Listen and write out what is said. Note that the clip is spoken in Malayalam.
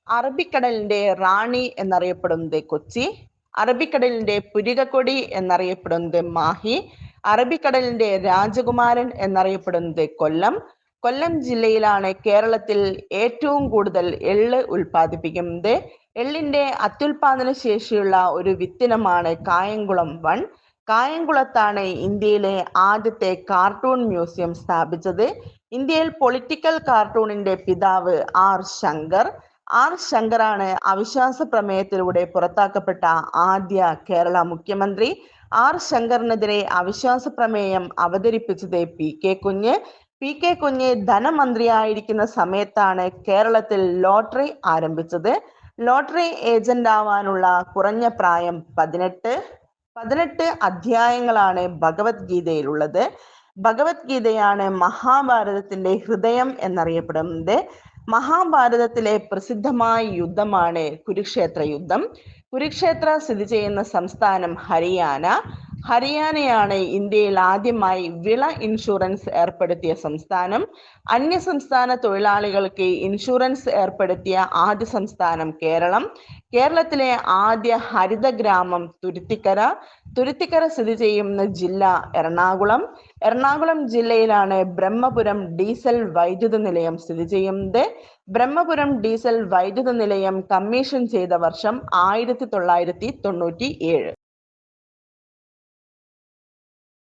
അറബിക്കടലിന്റെ റാണി എന്നറിയപ്പെടുന്നത് കൊച്ചി, അറബിക്കടലിന്റെ പുരികക്കൊടി എന്നറിയപ്പെടുന്നത് മാഹി, അറബിക്കടലിന്റെ രാജകുമാരൻ എന്നറിയപ്പെടുന്നത് കൊല്ലം. കൊല്ലം ജില്ലയിലാണ് കേരളത്തിൽ ഏറ്റവും കൂടുതൽ എള്ള് ഉൽപ്പാദിപ്പിക്കുന്നത്. എള്ളിന്റെ അത്യുൽപാദന ശേഷിയുള്ള ഒരു വിത്തിനമാണ് കായംകുളം 1. കായംകുളത്താണ് ഇന്ത്യയിലെ ആദ്യത്തെ കാർട്ടൂൺ മ്യൂസിയം സ്ഥാപിച്ചത്. ഇന്ത്യയിൽ പൊളിറ്റിക്കൽ കാർട്ടൂണിന്റെ പിതാവ് ആർ ശങ്കറാണ് അവിശ്വാസ പ്രമേയത്തിലൂടെ പുറത്താക്കപ്പെട്ട ആദ്യ കേരള മുഖ്യമന്ത്രി. ആർ ശങ്കറിനെതിരെ അവിശ്വാസ പ്രമേയം അവതരിപ്പിച്ചത് പി കെ കുഞ്ഞ് ധനമന്ത്രിയായിരിക്കുന്ന സമയത്താണ് കേരളത്തിൽ ലോട്ടറി ആരംഭിച്ചത്. ലോട്ടറി ഏജന്റ് ആവാനുള്ള കുറഞ്ഞ പ്രായം 18 അധ്യായങ്ങളാണ് ഭഗവത്ഗീതയിലുള്ളത്. ഭഗവത്ഗീതയാണ് മഹാഭാരതത്തിന്റെ ഹൃദയം എന്നറിയപ്പെടുന്നത്. മഹാഭാരതത്തിലെ പ്രസിദ്ധമായ യുദ്ധമാണ് കുരുക്ഷേത്ര യുദ്ധം. കുരുക്ഷേത്ര സ്ഥിതി ചെയ്യുന്ന സംസ്ഥാനം ഹരിയാനയാണ് ഇന്ത്യയിൽ ആദ്യമായി വിള ഇൻഷുറൻസ് ഏർപ്പെടുത്തിയ സംസ്ഥാനം. അന്യസംസ്ഥാന തൊഴിലാളികൾക്ക് ഇൻഷുറൻസ് ഏർപ്പെടുത്തിയ ആദ്യ സംസ്ഥാനം കേരളത്തിലെ ആദ്യ ഹരിത ഗ്രാമം തുരുത്തിക്കര സ്ഥിതി ചെയ്യുന്ന ജില്ല എറണാകുളം ജില്ലയിലാണ് ബ്രഹ്മപുരം ഡീസൽ വൈദ്യുത നിലയം സ്ഥിതി ചെയ്യുന്നത്. ബ്രഹ്മപുരം ഡീസൽ വൈദ്യുത നിലയം കമ്മീഷൻ ചെയ്ത വർഷം 1997.